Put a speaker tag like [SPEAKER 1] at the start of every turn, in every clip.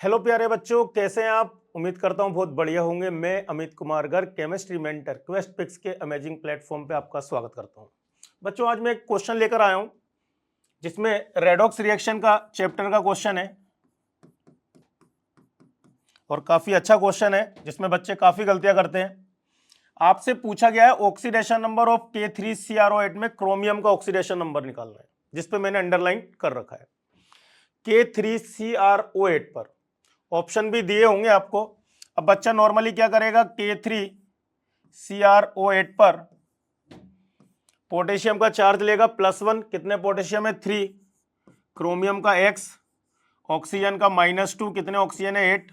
[SPEAKER 1] Hello प्यारे बच्चों, कैसे हैं आप? उम्मीद करता हूं बहुत बढ़िया होंगे। मैं Amit Kumar Garg, chemistry mentor quest pix के अमेजिंग प्लेटफॉर्म पे आपका स्वागत करता हूं। बच्चों, आज मैं एक क्वेश्चन लेकर आया हूं जिसमें रेडॉक्स रिएक्शन का चैप्टर का क्वेश्चन है और काफी अच्छा क्वेश्चन है जिसमें बच्चे काफी गलतियां करते हैं। आपसे पूछा गया है ऑक्सीडेशन नंबर ऑफ K3CrO8 में क्रोमियम का ऑक्सीडेशन नंबर निकालना है, जिसपे मैंने अंडरलाइन कर रखा है। K3CrO8 पर ऑप्शन भी दिए होंगे आपको। अब बच्चा नॉर्मली क्या करेगा, K3CrO8 पर पोटेशियम का चार्ज लेगा +1। कितने पोटेशियम है? 3। क्रोमियम का X, ऑक्सीजन का -2। कितने ऑक्सीजन है? 8।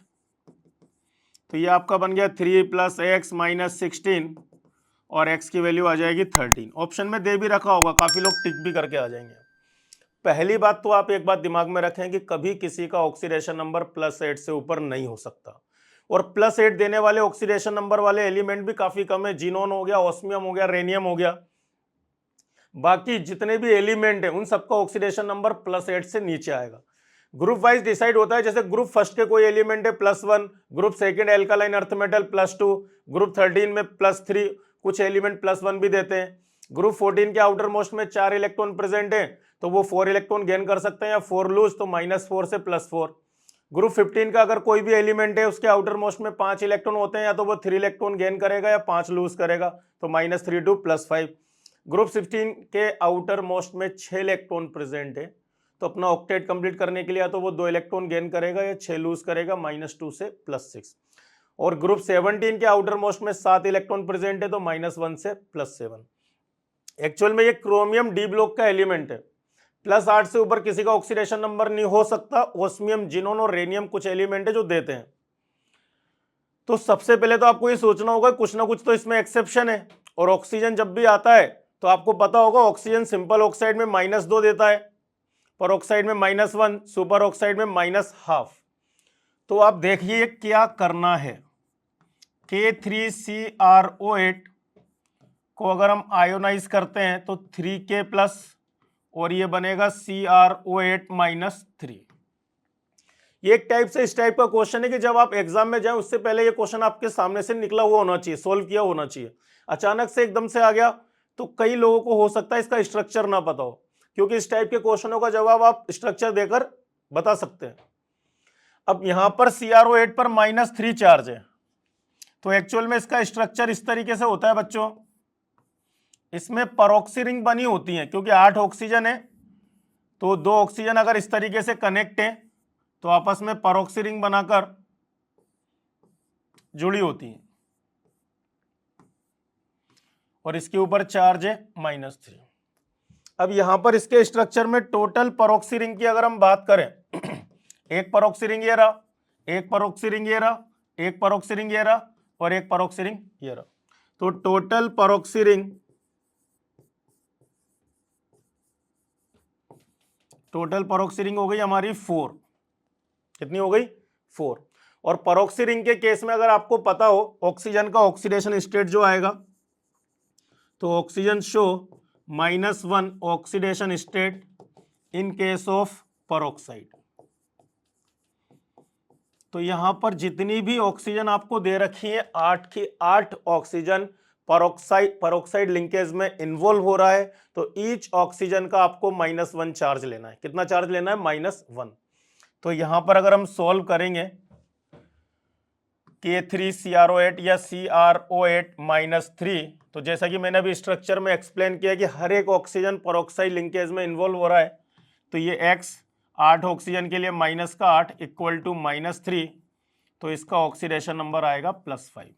[SPEAKER 1] तो ये आपका बन गया 3 + x - 16 और x की वैल्यू आ जाएगी 13। ऑप्शन में दे भी रखा होगा, काफी लोग टिक भी करके आ जाएंगे। पहली बात तो आप एक बात दिमाग में रखें कि कभी किसी का ऑक्सीडेशन नंबर +8 से ऊपर नहीं हो सकता, और +8 देने वाले ऑक्सीडेशन नंबर वाले एलिमेंट भी काफी कम है। जीनोन हो गया, ऑस्मियम हो गया, रेनियम हो गया, बाकी जितने भी एलिमेंट है उन सबका ऑक्सीडेशन नंबर +8 से नीचे आएगा। ग्रुप वाइज डिसाइड होता है, जैसे ग्रुप फर्स्ट के कोई एलिमेंट है +1, group second alkaline earth metal +2, group 13 में +3, कुछ एलिमेंट +1 भी देते हैं। ग्रुप 14 के आउटर मोस्ट में 4 इलेक्ट्रॉन प्रेजेंट है तो वो 4 इलेक्ट्रॉन गेन कर सकते हैं, या 4 लूज तो -4 से +4। ग्रुप 15 का अगर कोई भी एलिमेंट है उसके आउटर मोस्ट में 5 इलेक्ट्रॉन होते हैं, या तो वो 3 इलेक्ट्रॉन गेन करेगा या 5 लूज करेगा, तो -3 टू +5। ग्रुप 16 के आउटर मोस्ट में 6 इलेक्ट्रॉन प्रेजेंट है, तो अपना ऑक्टेट कंप्लीट करने के लिए या तो वो 2 इलेक्ट्रॉन गेन करेगा या 6 लूज करेगा, -2 से +6। और ग्रुप 17 के आउटर मोस्ट में 7 इलेक्ट्रॉन प्रेजेंट है, तो -1 से +7। एक्चुअल में ये क्रोमियम डी ब्लॉक का एलिमेंट है। +8 से ऊपर किसी का ऑक्सीडेशन नंबर नहीं हो सकता। ऑस्मियम, जिनोन और रेनियम कुछ एलिमेंट है जो देते हैं। तो सबसे पहले तो आपको ये सोचना होगा कुछ ना कुछ तो इसमें एक्सेप्शन है। और ऑक्सीजन जब भी आता है तो आपको पता होगा ऑक्सीजन सिंपल ऑक्साइड में -2 देता है, पर ऑक्साइड में -1, सुपर ऑक्साइड में -1/2। तो आप देखिए क्या करना है। K3CrO8 को अगर हम आयोनाइज करते हैं तो 3K+ और ये बनेगा CrO8 -3। ये एक टाइप से इस टाइप का क्वेश्चन है कि जब आप एग्जाम में जाएं उससे पहले ये क्वेश्चन आपके सामने से निकला हुआ होना चाहिए, सोल्व किया होना चाहिए। अचानक से एकदम से आ गया तो कई लोगों को हो सकता है इसका स्ट्रक्चर ना पता हो, क्योंकि इस टाइप के क्वेश्चनों का जवाब आप स्ट्रक्चर देकर बता सकते हैं। अब यहां पर CrO8 पर -3 चार्ज है, तो एक्चुअल में इसका स्ट्रक्चर इस तरीके से होता है बच्चों। इसमें परऑक्सी रिंग बनी होती है, क्योंकि 8 ऑक्सीजन है तो 2 ऑक्सीजन अगर इस तरीके से कनेक्ट है तो आपस में परऑक्सी रिंग बनाकर जुड़ी होती है, और इसके ऊपर चार्ज है -3। अब यहां पर इसके स्ट्रक्चर में टोटल परऑक्सी रिंग की अगर हम बात करें एक परऑक्सी रिंग ये रहा, एक परऑक्सी रिंग ये रहा, एक परऑक्सी रिंग ये रहा, और एक परऑक्सी रिंग ये रहा। तो टोटल परऑक्सी रिंग हो गई हमारी 4। कितनी हो गई? 4। और परऑक्सी रिंग के केस में अगर आपको पता हो ऑक्सीजन का ऑक्सीडेशन स्टेट जो आएगा, तो oxygen show -1 oxidation state in case of peroxide. तो यहां पर जितनी भी ऑक्सीजन आपको दे रखी है 8 की 8 ऑक्सीजन परऑक्साइड लिंकेज में इन्वॉल्व हो रहा है, तो ईच ऑक्सीजन का आपको -1 चार्ज लेना है। कितना चार्ज लेना है? -1। तो यहां पर अगर हम सॉल्व करेंगे K3CrO8 या CrO8 -3, तो जैसा कि मैंने अभी स्ट्रक्चर में एक्सप्लेन किया कि हर एक ऑक्सीजन परऑक्साइड लिंकेज में इन्वॉल्व हो रहा है, तो ये X 8 ऑक्सीजन के लिए -8 इक्वल टू -3, तो इसका ऑक्सीडेशन नंबर आएगा +5।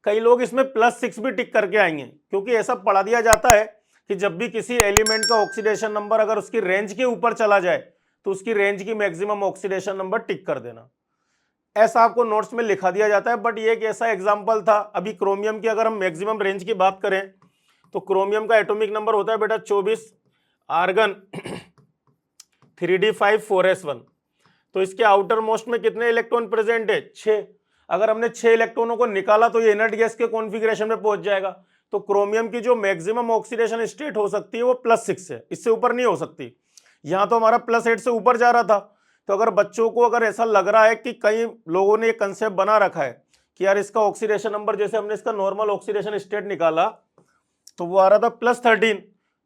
[SPEAKER 1] कई लोग इसमें +6 भी टिक करके आएंगे, क्योंकि ऐसा पढ़ा दिया जाता है कि जब भी किसी एलिमेंट का ऑक्सीडेशन नंबर अगर उसकी रेंज के ऊपर चला जाए तो उसकी रेंज की मैक्सिमम ऑक्सीडेशन नंबर टिक कर देना, ऐसा आपको नोट्स में लिखा दिया जाता है। बट ये एक ऐसा एग्जांपल था। अभी क्रोमियम की अगर हम मैक्सिमम रेंज की बात करें तो क्रोमियम का एटॉमिक नंबर होता है बेटा 24, आर्गन 3d5 4s1। तो इसके आउटर मोस्ट में कितने इलेक्ट्रॉन प्रेजेंट है? 6। अगर हमने 6 इलेक्ट्रॉनों को निकाला तो ये इनर्ट गैस के कॉन्फ़िगरेशन में पहुंच जाएगा। तो क्रोमियम की जो मैक्सिमम ऑक्सीडेशन स्टेट हो सकती है वो +6 है, इससे ऊपर नहीं हो सकती। यहां तो हमारा +8 से ऊपर जा रहा था, तो अगर बच्चों को अगर ऐसा लग रहा है कि कई लोगों ने ये कंसेप्ट बना रखा है कि यार इसका ऑक्सीडेशन नंबर, जैसे हमने इसका नॉर्मल ऑक्सीडेशन स्टेट निकाला तो वो आ रहा था +13,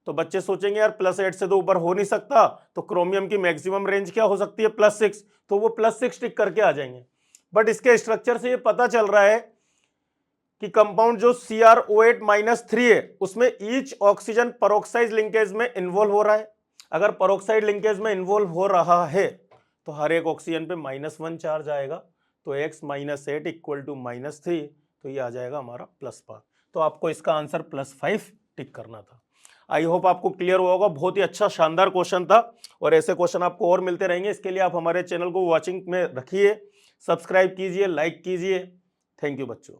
[SPEAKER 1] तो बच्चे सोचेंगे यार +8 से तो ऊपर हो नहीं सकता, तो क्रोमियम की मैक्सिमम रेंज क्या हो सकती है +6, तो वो +6 टिक करके आ जाएंगे। बट इसके स्ट्रक्चर से ये पता चल रहा है कि कंपाउंड जो CrO8-3 है उसमें ईच ऑक्सीजन पेरोक्साइड लिंकेज में इन्वॉल्व हो रहा है। अगर पेरोक्साइड लिंकेज में इन्वॉल्व हो रहा है तो हर एक ऑक्सीजन पे -1 चार्ज आएगा, तो x - 8 इक्वल टू -3, तो ये आ जाएगा हमारा +5। तो आपको इसका आंसर +5 टिक करना था। आई होप आपको क्लियर हुआ होगा। बहुत ही अच्छा शानदार क्वेश्चन था और ऐसे क्वेश्चन आपको और मिलते रहेंगे। इसके लिए आप हमारे चैनल को वॉचिंग में रखिए, सब्सक्राइब कीजिए, लाइक कीजिए। थैंक यू बच्चों।